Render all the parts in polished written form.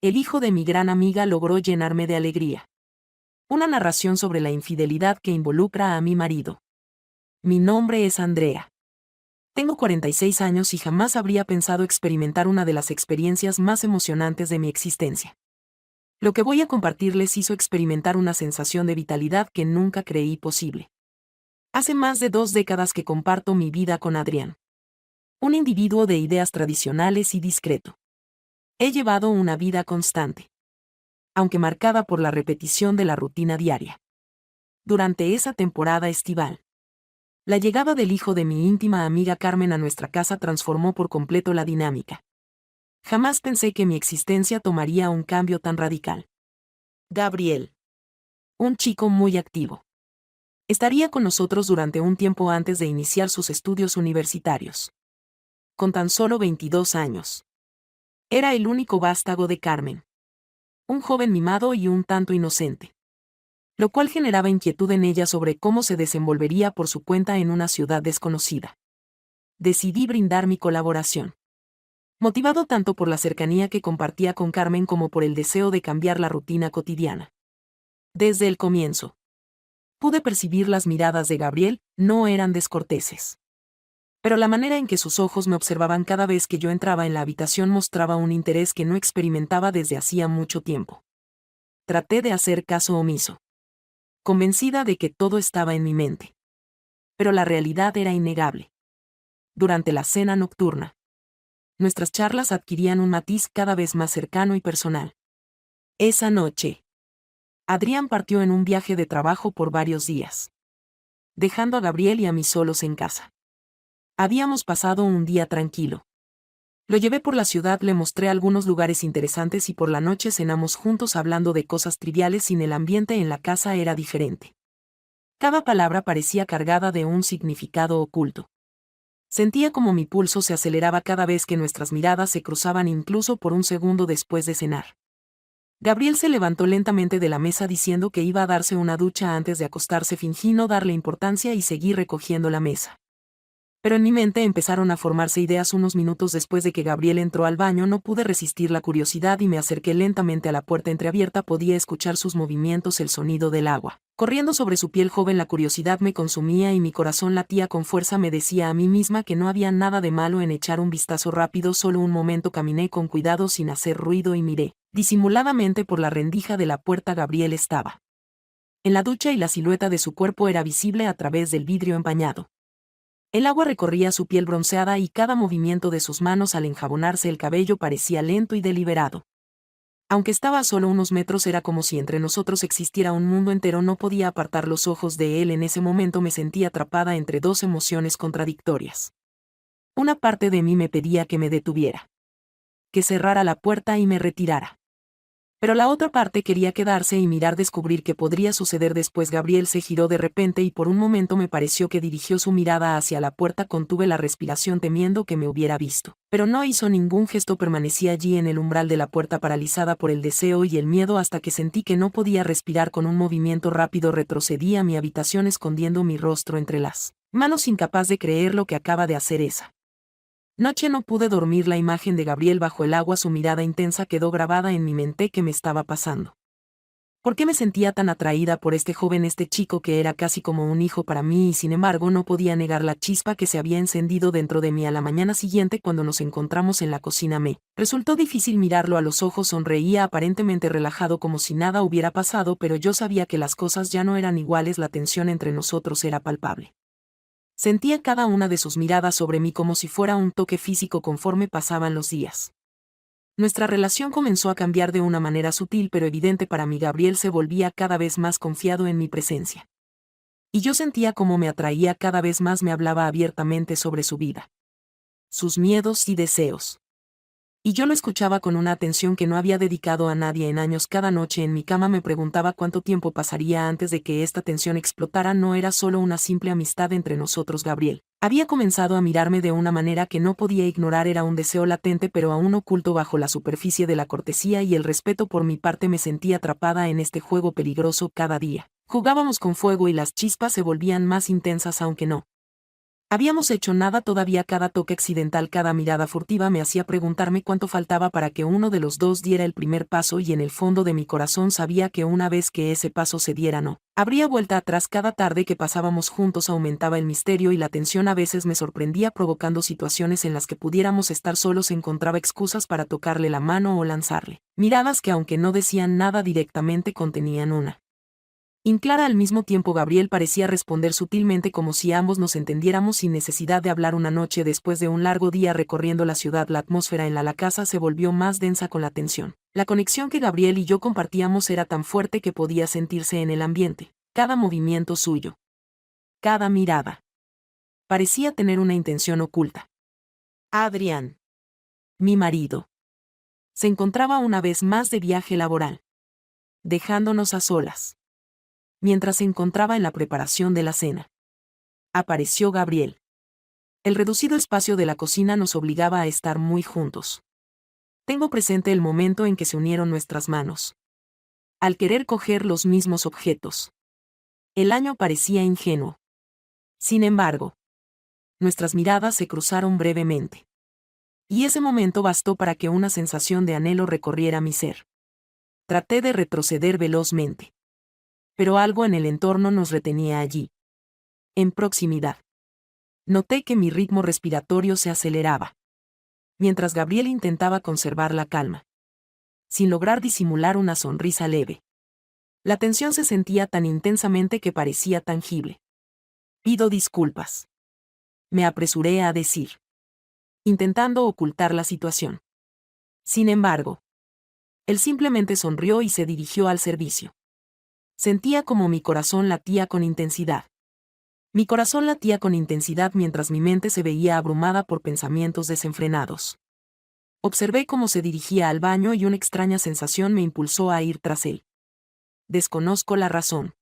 El hijo de mi gran amiga logró llenarme de alegría. Una narración sobre la infidelidad que involucra a mi marido. Mi nombre es Andrea. Tengo 46 años y jamás habría pensado experimentar una de las experiencias más emocionantes de mi existencia. Lo que voy a compartirles hizo experimentar una sensación de vitalidad que nunca creí posible. Hace más de 2 décadas que comparto mi vida con Adrián. Un individuo de ideas tradicionales y discreto. He llevado una vida constante, aunque marcada por la repetición de la rutina diaria. Durante esa temporada estival, la llegada del hijo de mi íntima amiga Carmen a nuestra casa transformó por completo la dinámica. Jamás pensé que mi existencia tomaría un cambio tan radical. Gabriel. Un chico muy activo. Estaría con nosotros durante un tiempo antes de iniciar sus estudios universitarios. Con tan solo 22 años. Era el único vástago de Carmen. Un joven mimado y un tanto inocente. Lo cual generaba inquietud en ella sobre cómo se desenvolvería por su cuenta en una ciudad desconocida. Decidí brindar mi colaboración. Motivado tanto por la cercanía que compartía con Carmen como por el deseo de cambiar la rutina cotidiana. Desde el comienzo, pude percibir las miradas de Gabriel, no eran descorteses. Pero la manera en que sus ojos me observaban cada vez que yo entraba en la habitación mostraba un interés que no experimentaba desde hacía mucho tiempo. Traté de hacer caso omiso, convencida de que todo estaba en mi mente. Pero la realidad era innegable. Durante la cena nocturna, nuestras charlas adquirían un matiz cada vez más cercano y personal. Esa noche, Adrián partió en un viaje de trabajo por varios días, dejando a Gabriel y a mí solos en casa. Habíamos pasado un día tranquilo. Lo llevé por la ciudad, le mostré algunos lugares interesantes y por la noche cenamos juntos hablando de cosas triviales. Sin el ambiente en la casa era diferente. Cada palabra parecía cargada de un significado oculto. Sentía como mi pulso se aceleraba cada vez que nuestras miradas se cruzaban, incluso por un segundo después de cenar. Gabriel se levantó lentamente de la mesa diciendo que iba a darse una ducha antes de acostarse. Fingí no darle importancia y seguí recogiendo la mesa. Pero en mi mente empezaron a formarse ideas. Unos minutos después de que Gabriel entró al baño no pude resistir la curiosidad y me acerqué lentamente a la puerta entreabierta. Podía escuchar sus movimientos, el sonido del agua corriendo sobre su piel joven. La curiosidad me consumía y mi corazón latía con fuerza. Me decía a mí misma que no había nada de malo en echar un vistazo rápido. Solo un momento caminé con cuidado sin hacer ruido y miré disimuladamente por la rendija de la puerta. Gabriel estaba en la ducha y la silueta de su cuerpo era visible a través del vidrio empañado. El agua recorría su piel bronceada y cada movimiento de sus manos al enjabonarse el cabello parecía lento y deliberado. Aunque estaba a solo unos metros, era como si entre nosotros existiera un mundo entero. No podía apartar los ojos de él. En ese momento me sentí atrapada entre dos emociones contradictorias. Una parte de mí me pedía que me detuviera, que cerrara la puerta y me retirara. Pero la otra parte quería quedarse y mirar, descubrir qué podría suceder después. Gabriel se giró de repente y por un momento me pareció que dirigió su mirada hacia la puerta. Contuve la respiración temiendo que me hubiera visto, pero no hizo ningún gesto. Permanecí allí en el umbral de la puerta, paralizada por el deseo y el miedo, hasta que sentí que no podía respirar. Con un movimiento rápido retrocedí a mi habitación, escondiendo mi rostro entre las manos, incapaz de creer lo que acaba de hacer esa noche. No pude dormir. La imagen de Gabriel bajo el agua, su mirada intensa, quedó grabada en mi mente. ¿Qué me estaba pasando? ¿Por qué me sentía tan atraída por este joven, este chico que era casi como un hijo para mí? Y sin embargo no podía negar la chispa que se había encendido dentro de mí. A la mañana siguiente, cuando nos encontramos en la cocina, me resultó difícil mirarlo a los ojos. Sonreía aparentemente relajado, como si nada hubiera pasado, pero yo sabía que las cosas ya no eran iguales. La tensión entre nosotros era palpable. Sentía cada una de sus miradas sobre mí como si fuera un toque físico. Conforme pasaban los días, nuestra relación comenzó a cambiar de una manera sutil pero evidente para mí. Gabriel se volvía cada vez más confiado en mi presencia. Y yo sentía cómo me atraía cada vez más. Me hablaba abiertamente sobre su vida, sus miedos y deseos. Y yo lo escuchaba con una atención que no había dedicado a nadie en años. Cada noche en mi cama me preguntaba cuánto tiempo pasaría antes de que esta tensión explotara. No era solo una simple amistad entre nosotros. Gabriel había comenzado a mirarme de una manera que no podía ignorar. Era un deseo latente pero aún oculto bajo la superficie de la cortesía y el respeto. Por mi parte me sentía atrapada en este juego peligroso. Cada día jugábamos con fuego y las chispas se volvían más intensas, aunque no Habíamos hecho nada todavía. Cada toque accidental, cada mirada furtiva me hacía preguntarme cuánto faltaba para que uno de los dos diera el primer paso, y en el fondo de mi corazón sabía que una vez que ese paso se diera no habría vuelta atrás. Cada tarde que pasábamos juntos aumentaba el misterio y la tensión. A veces me sorprendía provocando situaciones en las que pudiéramos estar solos. Encontraba excusas para tocarle la mano o lanzarle miradas que, aunque no decían nada directamente, contenían una clara. Al mismo tiempo, Gabriel parecía responder sutilmente, como si ambos nos entendiéramos sin necesidad de hablar. Una noche, después de un largo día recorriendo la ciudad, la atmósfera en la casa se volvió más densa con la tensión. La conexión que Gabriel y yo compartíamos era tan fuerte que podía sentirse en el ambiente. Cada movimiento suyo, cada mirada, parecía tener una intención oculta. Adrián, mi marido, se encontraba una vez más de viaje laboral, dejándonos a solas. Mientras se encontraba en la preparación de la cena, apareció Gabriel. El reducido espacio de la cocina nos obligaba a estar muy juntos. Tengo presente el momento en que se unieron nuestras manos, al querer coger los mismos objetos. El año parecía ingenuo. Sin embargo, nuestras miradas se cruzaron brevemente. Y ese momento bastó para que una sensación de anhelo recorriera mi ser. Traté de retroceder velozmente. Pero algo en el entorno nos retenía allí, en proximidad. Noté que mi ritmo respiratorio se aceleraba, mientras Gabriel intentaba conservar la calma, sin lograr disimular una sonrisa leve. La tensión se sentía tan intensamente que parecía tangible. Pido disculpas, me apresuré a decir, intentando ocultar la situación. Sin embargo, él simplemente sonrió y se dirigió al servicio. Sentía como mi corazón latía con intensidad. Mi corazón latía con intensidad mientras mi mente se veía abrumada por pensamientos desenfrenados. Observé cómo se dirigía al baño y una extraña sensación me impulsó a ir tras él. Desconozco la razón,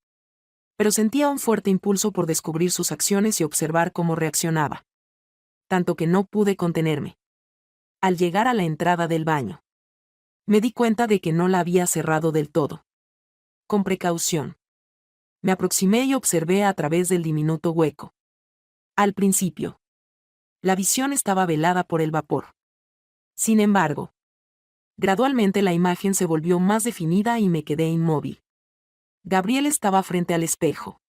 pero sentía un fuerte impulso por descubrir sus acciones y observar cómo reaccionaba. Tanto que no pude contenerme. Al llegar a la entrada del baño, me di cuenta de que no la había cerrado del todo. Con precaución, me aproximé y observé a través del diminuto hueco. Al principio, la visión estaba velada por el vapor. Sin embargo, gradualmente la imagen se volvió más definida y me quedé inmóvil. Gabriel estaba frente al espejo.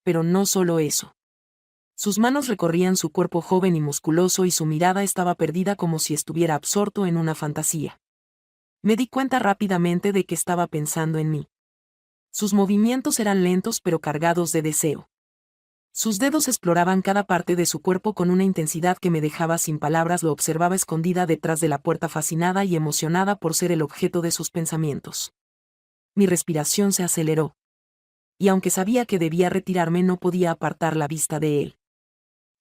Pero no solo eso. Sus manos recorrían su cuerpo joven y musculoso y su mirada estaba perdida, como si estuviera absorto en una fantasía. Me di cuenta rápidamente de que estaba pensando en mí. Sus movimientos eran lentos pero cargados de deseo. Sus dedos exploraban cada parte de su cuerpo con una intensidad que me dejaba sin palabras. Lo observaba escondida detrás de la puerta, fascinada y emocionada por ser el objeto de sus pensamientos. Mi respiración se aceleró. Y aunque sabía que debía retirarme, no podía apartar la vista de él.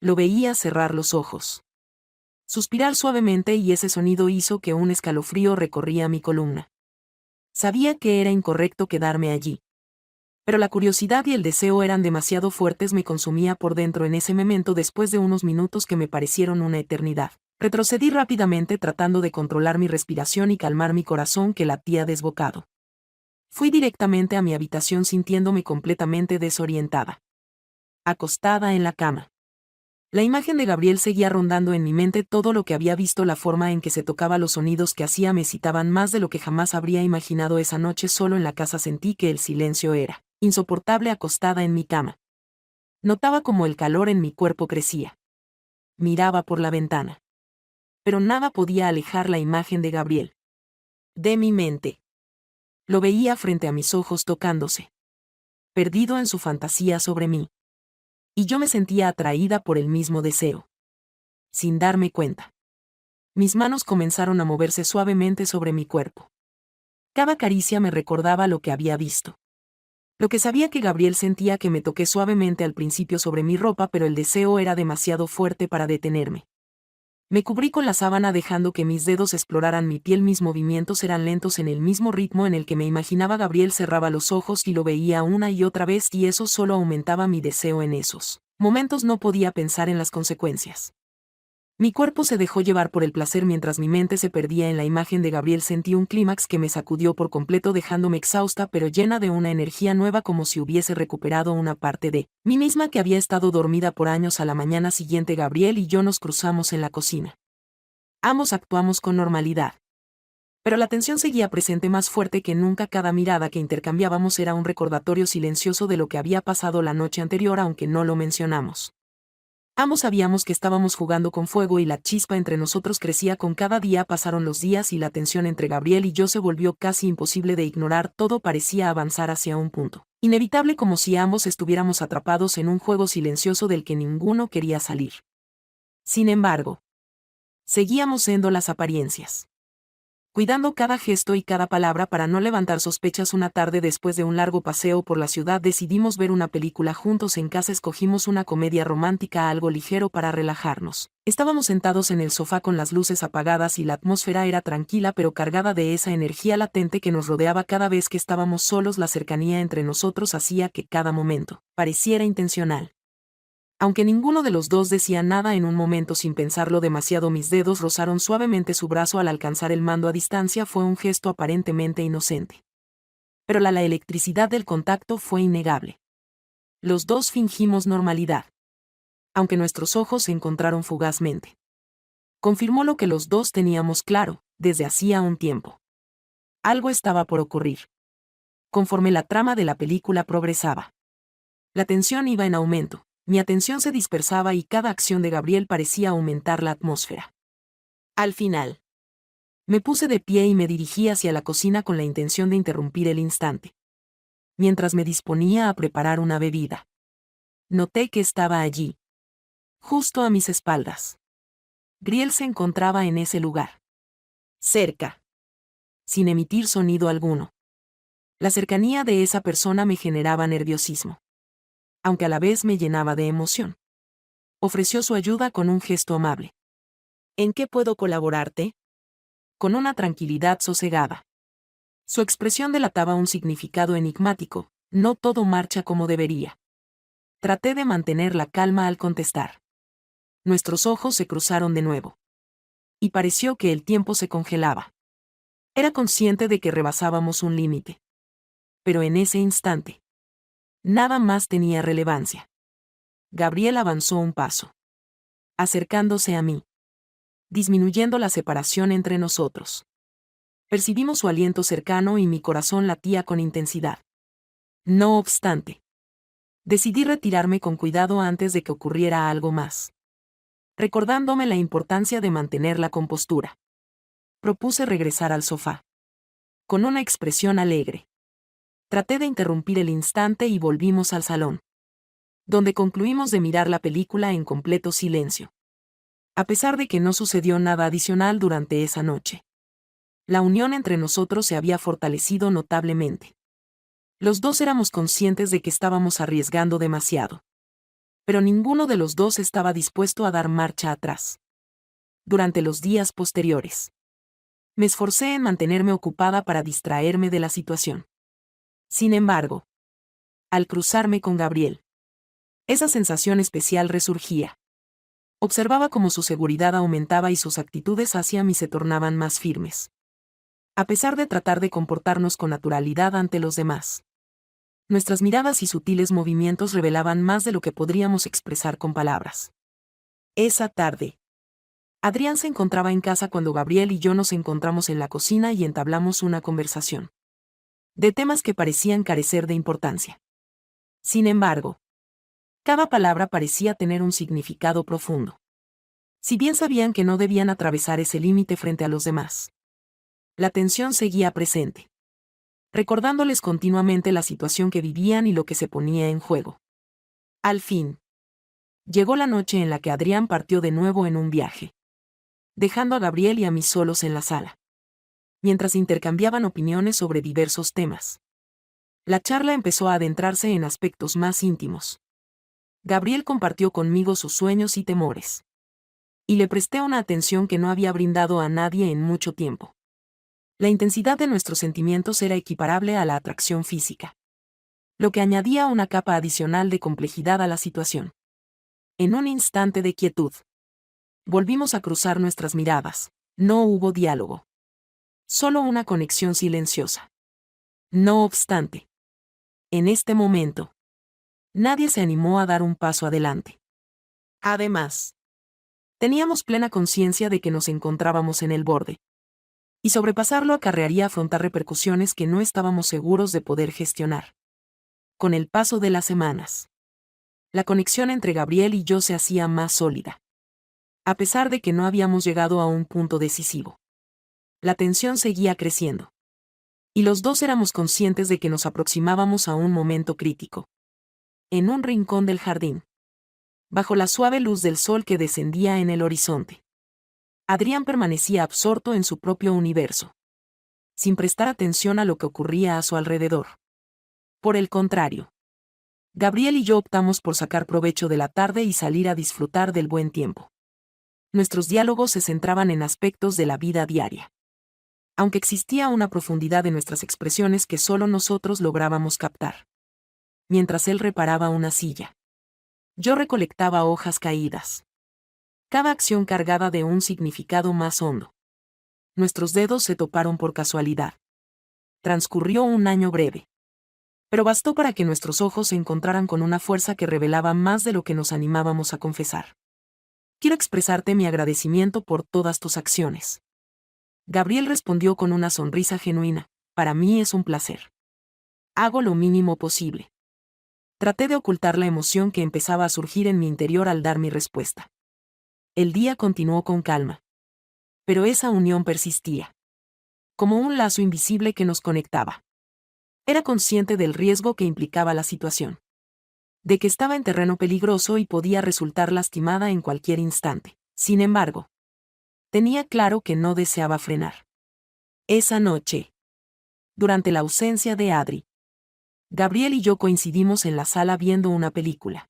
Lo veía cerrar los ojos, suspirar suavemente, y ese sonido hizo que un escalofrío recorría mi columna. Sabía que era incorrecto quedarme allí. Pero la curiosidad y el deseo eran demasiado fuertes. Me consumía por dentro en ese momento. Después de unos minutos que me parecieron una eternidad, retrocedí rápidamente, tratando de controlar mi respiración y calmar mi corazón que latía desbocado. Fui directamente a mi habitación, sintiéndome completamente desorientada. Acostada en la cama, la imagen de Gabriel seguía rondando en mi mente. Todo lo que había visto, la forma en que se tocaba, los sonidos que hacía, me excitaban más de lo que jamás habría imaginado. Esa noche, solo en la casa, sentí que el silencio era insoportable. Acostada en mi cama, notaba cómo el calor en mi cuerpo crecía. Miraba por la ventana, pero nada podía alejar la imagen de Gabriel de mi mente. Lo veía frente a mis ojos, tocándose, perdido en su fantasía sobre mí. Y yo me sentía atraída por el mismo deseo. Sin darme cuenta, mis manos comenzaron a moverse suavemente sobre mi cuerpo. Cada caricia me recordaba lo que había visto. Lo que sabía que Gabriel sentía. Que me toqué suavemente al principio sobre mi ropa, pero el deseo era demasiado fuerte para detenerme. Me cubrí con la sábana, dejando que mis dedos exploraran mi piel. Mis movimientos eran lentos, en el mismo ritmo en el que me imaginaba. Gabriel cerraba los ojos y lo veía una y otra vez, y eso solo aumentaba mi deseo. En esos momentos no podía pensar en las consecuencias. Mi cuerpo se dejó llevar por el placer mientras mi mente se perdía en la imagen de Gabriel. Sentí un clímax que me sacudió por completo, dejándome exhausta pero llena de una energía nueva, como si hubiese recuperado una parte de mí misma que había estado dormida por años. A la mañana siguiente Gabriel y yo nos cruzamos en la cocina. Ambos actuamos con normalidad. Pero la tensión seguía presente, más fuerte que nunca. Cada mirada que intercambiábamos era un recordatorio silencioso de lo que había pasado la noche anterior, aunque no lo mencionamos. Ambos sabíamos que estábamos jugando con fuego y la chispa entre nosotros crecía con cada día. Pasaron los días y la tensión entre Gabriel y yo se volvió casi imposible de ignorar. Todo parecía avanzar hacia un punto inevitable, como si ambos estuviéramos atrapados en un juego silencioso del que ninguno quería salir. Sin embargo, seguíamos siendo las apariencias, cuidando cada gesto y cada palabra para no levantar sospechas. Una tarde, después de un largo paseo por la ciudad, decidimos ver una película juntos en casa. Escogimos una comedia romántica, algo ligero para relajarnos. Estábamos sentados en el sofá con las luces apagadas y la atmósfera era tranquila pero cargada de esa energía latente que nos rodeaba cada vez que estábamos solos. La cercanía entre nosotros hacía que cada momento pareciera intencional. Aunque ninguno de los dos decía nada, en un momento, sin pensarlo demasiado, mis dedos rozaron suavemente su brazo al alcanzar el mando a distancia. Fue un gesto aparentemente inocente. Pero la electricidad del contacto fue innegable. Los dos fingimos normalidad. Aunque nuestros ojos se encontraron fugazmente. Confirmó lo que los dos teníamos claro, desde hacía un tiempo. Algo estaba por ocurrir. Conforme la trama de la película progresaba, la tensión iba en aumento. Mi atención se dispersaba y cada acción de Gabriel parecía aumentar la atmósfera. Al final, me puse de pie y me dirigí hacia la cocina con la intención de interrumpir el instante. Mientras me disponía a preparar una bebida, noté que estaba allí, justo a mis espaldas. Gabriel se encontraba en ese lugar, cerca, sin emitir sonido alguno. La cercanía de esa persona me generaba nerviosismo, aunque a la vez me llenaba de emoción. Ofreció su ayuda con un gesto amable. ¿En qué puedo colaborarte? Con una tranquilidad sosegada. Su expresión delataba un significado enigmático. No todo marcha como debería. Traté de mantener la calma al contestar. Nuestros ojos se cruzaron de nuevo. Y pareció que el tiempo se congelaba. Era consciente de que rebasábamos un límite. Pero en ese instante, nada más tenía relevancia. Gabriel avanzó un paso, acercándose a mí, disminuyendo la separación entre nosotros. Percibimos su aliento cercano y mi corazón latía con intensidad. No obstante, decidí retirarme con cuidado antes de que ocurriera algo más. Recordándome la importancia de mantener la compostura, propuse regresar al sofá. Con una expresión alegre, traté de interrumpir el instante y volvimos al salón, donde concluimos de mirar la película en completo silencio. A pesar de que no sucedió nada adicional durante esa noche, la unión entre nosotros se había fortalecido notablemente. Los dos éramos conscientes de que estábamos arriesgando demasiado. Pero ninguno de los dos estaba dispuesto a dar marcha atrás. Durante los días posteriores, me esforcé en mantenerme ocupada para distraerme de la situación. Sin embargo, al cruzarme con Gabriel, esa sensación especial resurgía. Observaba cómo su seguridad aumentaba y sus actitudes hacia mí se tornaban más firmes. A pesar de tratar de comportarnos con naturalidad ante los demás, nuestras miradas y sutiles movimientos revelaban más de lo que podríamos expresar con palabras. Esa tarde, Adrián se encontraba en casa cuando Gabriel y yo nos encontramos en la cocina y entablamos una conversación de temas que parecían carecer de importancia. Sin embargo, cada palabra parecía tener un significado profundo. Si bien sabían que no debían atravesar ese límite frente a los demás, la tensión seguía presente, recordándoles continuamente la situación que vivían y lo que se ponía en juego. Al fin, llegó la noche en la que Adrián partió de nuevo en un viaje, dejando a Gabriel y a mí solos en la sala, mientras intercambiaban opiniones sobre diversos temas. La charla empezó a adentrarse en aspectos más íntimos. Gabriel compartió conmigo sus sueños y temores, y le presté una atención que no había brindado a nadie en mucho tiempo. La intensidad de nuestros sentimientos era equiparable a la atracción física, lo que añadía una capa adicional de complejidad a la situación. En un instante de quietud, Volvimos a cruzar nuestras miradas. No hubo diálogo. Solo una conexión silenciosa. No obstante, en este momento, nadie se animó a dar un paso adelante. Además, teníamos plena conciencia de que nos encontrábamos en el borde, y sobrepasarlo acarrearía afrontar repercusiones que no estábamos seguros de poder gestionar. Con el paso de las semanas, la conexión entre Gabriel y yo se hacía más sólida. A pesar de que no habíamos llegado a un punto decisivo, la tensión seguía creciendo. Y los dos éramos conscientes de que nos aproximábamos a un momento crítico. En un rincón del jardín, bajo la suave luz del sol que descendía en el horizonte, Adrián permanecía absorto en su propio universo, sin prestar atención a lo que ocurría a su alrededor. Por el contrario, Gabriel y yo optamos por sacar provecho de la tarde y salir a disfrutar del buen tiempo. Nuestros diálogos se centraban en aspectos de la vida diaria, aunque existía una profundidad en nuestras expresiones que solo nosotros lográbamos captar. Mientras él reparaba una silla, yo recolectaba hojas caídas, cada acción cargada de un significado más hondo. Nuestros dedos se toparon por casualidad. Transcurrió un año breve, pero bastó para que nuestros ojos se encontraran con una fuerza que revelaba más de lo que nos animábamos a confesar. Quiero expresarte mi agradecimiento por todas tus acciones. Gabriel respondió con una sonrisa genuina. Para mí es un placer. Hago lo mínimo posible. Traté de ocultar la emoción que empezaba a surgir en mi interior al dar mi respuesta. El día continuó con calma. Pero esa unión persistía, como un lazo invisible que nos conectaba. Era consciente del riesgo que implicaba la situación, de que estaba en terreno peligroso y podía resultar lastimada en cualquier instante. Sin embargo, tenía claro que no deseaba frenar. Esa noche, durante la ausencia de Adri, Gabriel y yo coincidimos en la sala viendo una película,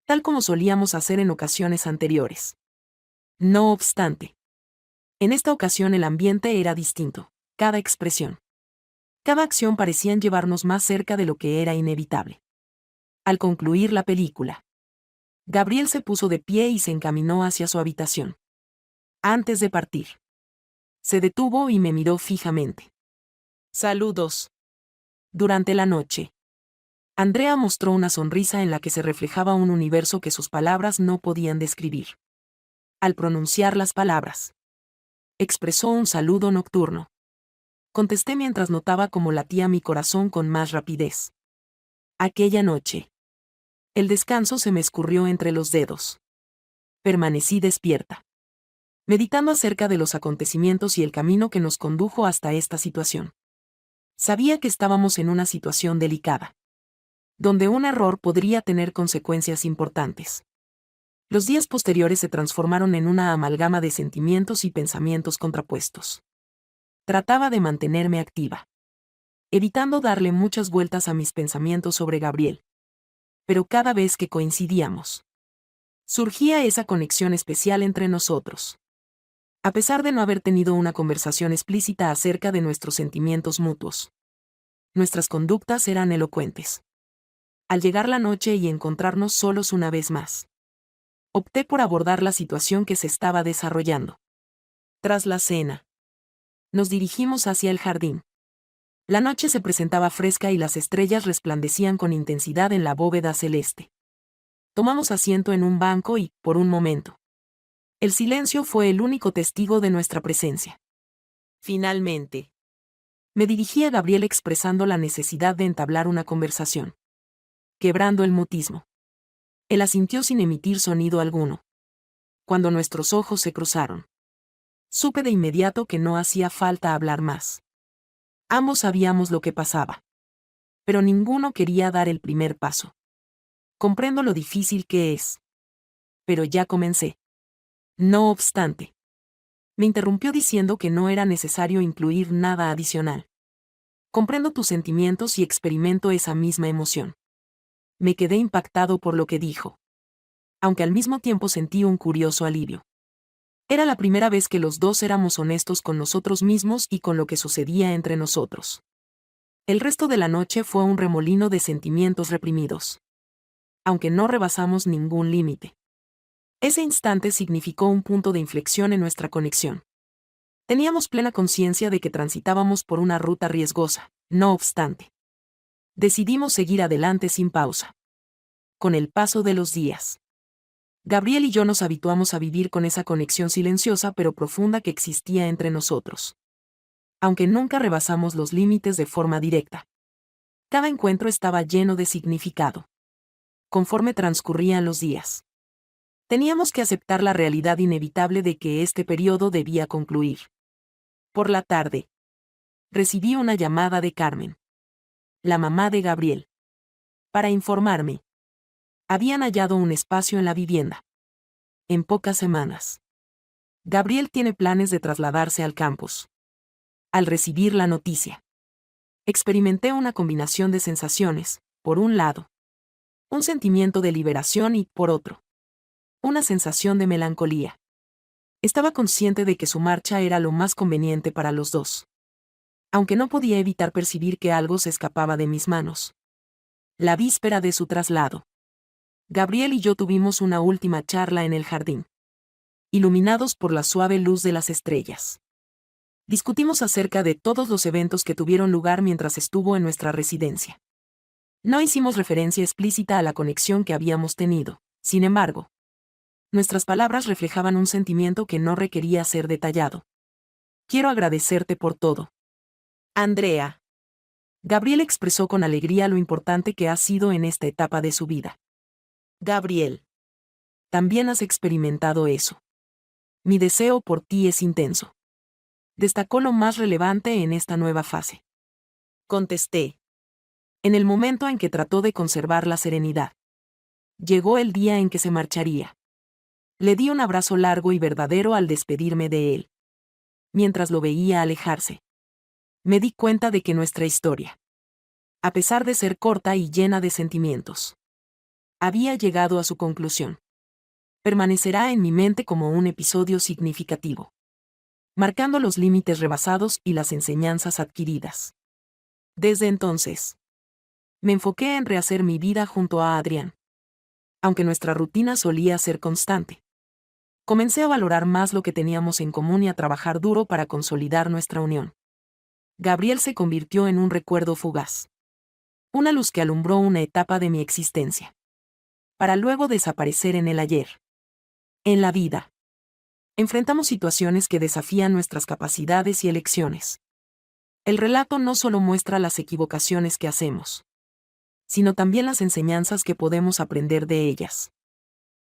tal como solíamos hacer en ocasiones anteriores. No obstante, en esta ocasión el ambiente era distinto. Cada expresión, cada acción parecían llevarnos más cerca de lo que era inevitable. Al concluir la película, Gabriel se puso de pie y se encaminó hacia su habitación. Antes de partir, se detuvo y me miró fijamente. Saludos. Durante la noche, Andrea mostró una sonrisa en la que se reflejaba un universo que sus palabras no podían describir. Al pronunciar las palabras, expresó un saludo nocturno. Contesté mientras notaba cómo latía mi corazón con más rapidez. Aquella noche, el descanso se me escurrió entre los dedos. Permanecí despierta, meditando acerca de los acontecimientos y el camino que nos condujo hasta esta situación. Sabía que estábamos en una situación delicada, donde un error podría tener consecuencias importantes. Los días posteriores se transformaron en una amalgama de sentimientos y pensamientos contrapuestos. Trataba de mantenerme activa, evitando darle muchas vueltas a mis pensamientos sobre Gabriel. Pero cada vez que coincidíamos, surgía esa conexión especial entre nosotros. A pesar de no haber tenido una conversación explícita acerca de nuestros sentimientos mutuos, nuestras conductas eran elocuentes. Al llegar la noche y encontrarnos solos una vez más, opté por abordar la situación que se estaba desarrollando. Tras la cena, nos dirigimos hacia el jardín. La noche se presentaba fresca y las estrellas resplandecían con intensidad en la bóveda celeste. Tomamos asiento en un banco y, por un momento, el silencio fue el único testigo de nuestra presencia. Finalmente, me dirigí a Gabriel expresando la necesidad de entablar una conversación, quebrando el mutismo. Él asintió sin emitir sonido alguno. Cuando nuestros ojos se cruzaron, supe de inmediato que no hacía falta hablar más. Ambos sabíamos lo que pasaba, pero ninguno quería dar el primer paso. Comprendo lo difícil que es. Pero ya comencé. No obstante, me interrumpió diciendo que no era necesario incluir nada adicional. Comprendo tus sentimientos y experimento esa misma emoción. Me quedé impactado por lo que dijo, aunque al mismo tiempo sentí un curioso alivio. Era la primera vez que los dos éramos honestos con nosotros mismos y con lo que sucedía entre nosotros. El resto de la noche fue un remolino de sentimientos reprimidos, aunque no rebasamos ningún límite. Ese instante significó un punto de inflexión en nuestra conexión. Teníamos plena conciencia de que transitábamos por una ruta riesgosa, no obstante. Decidimos seguir adelante sin pausa. Con el paso de los días, Gabriel y yo nos habituamos a vivir con esa conexión silenciosa pero profunda que existía entre nosotros. Aunque nunca rebasamos los límites de forma directa. Cada encuentro estaba lleno de significado. Conforme transcurrían los días, teníamos que aceptar la realidad inevitable de que este periodo debía concluir. Por la tarde, recibí una llamada de Carmen, la mamá de Gabriel, para informarme. Habían hallado un espacio en la vivienda. En pocas semanas, Gabriel tiene planes de trasladarse al campus. Al recibir la noticia, experimenté una combinación de sensaciones, por un lado, un sentimiento de liberación y, por otro, una sensación de melancolía. Estaba consciente de que su marcha era lo más conveniente para los dos. Aunque no podía evitar percibir que algo se escapaba de mis manos. La víspera de su traslado, Gabriel y yo tuvimos una última charla en el jardín, iluminados por la suave luz de las estrellas. Discutimos acerca de todos los eventos que tuvieron lugar mientras estuvo en nuestra residencia. No hicimos referencia explícita a la conexión que habíamos tenido, sin embargo. Nuestras palabras reflejaban un sentimiento que no requería ser detallado. Quiero agradecerte por todo, Andrea. Gabriel expresó con alegría lo importante que has sido en esta etapa de su vida. Gabriel, también has experimentado eso. Mi deseo por ti es intenso. Destacó lo más relevante en esta nueva fase. Contesté. En el momento en que trató de conservar la serenidad. Llegó el día en que se marcharía. Le di un abrazo largo y verdadero al despedirme de él. Mientras lo veía alejarse, me di cuenta de que nuestra historia, a pesar de ser corta y llena de sentimientos, había llegado a su conclusión. Permanecerá en mi mente como un episodio significativo, marcando los límites rebasados y las enseñanzas adquiridas. Desde entonces, me enfoqué en rehacer mi vida junto a Adrián. Aunque nuestra rutina solía ser constante, comencé a valorar más lo que teníamos en común y a trabajar duro para consolidar nuestra unión. Gabriel se convirtió en un recuerdo fugaz. Una luz que alumbró una etapa de mi existencia, para luego desaparecer en el ayer. En la vida, enfrentamos situaciones que desafían nuestras capacidades y elecciones. El relato no solo muestra las equivocaciones que hacemos, sino también las enseñanzas que podemos aprender de ellas.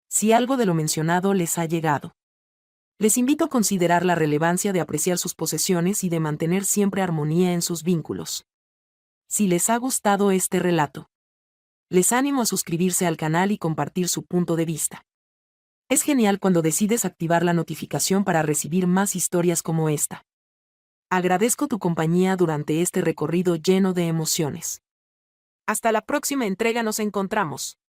Si algo de lo mencionado les ha llegado, les invito a considerar la relevancia de apreciar sus posesiones y de mantener siempre armonía en sus vínculos. Si les ha gustado este relato, les animo a suscribirse al canal y compartir su punto de vista. Es genial cuando decides activar la notificación para recibir más historias como esta. Agradezco tu compañía durante este recorrido lleno de emociones. Hasta la próxima entrega nos encontramos.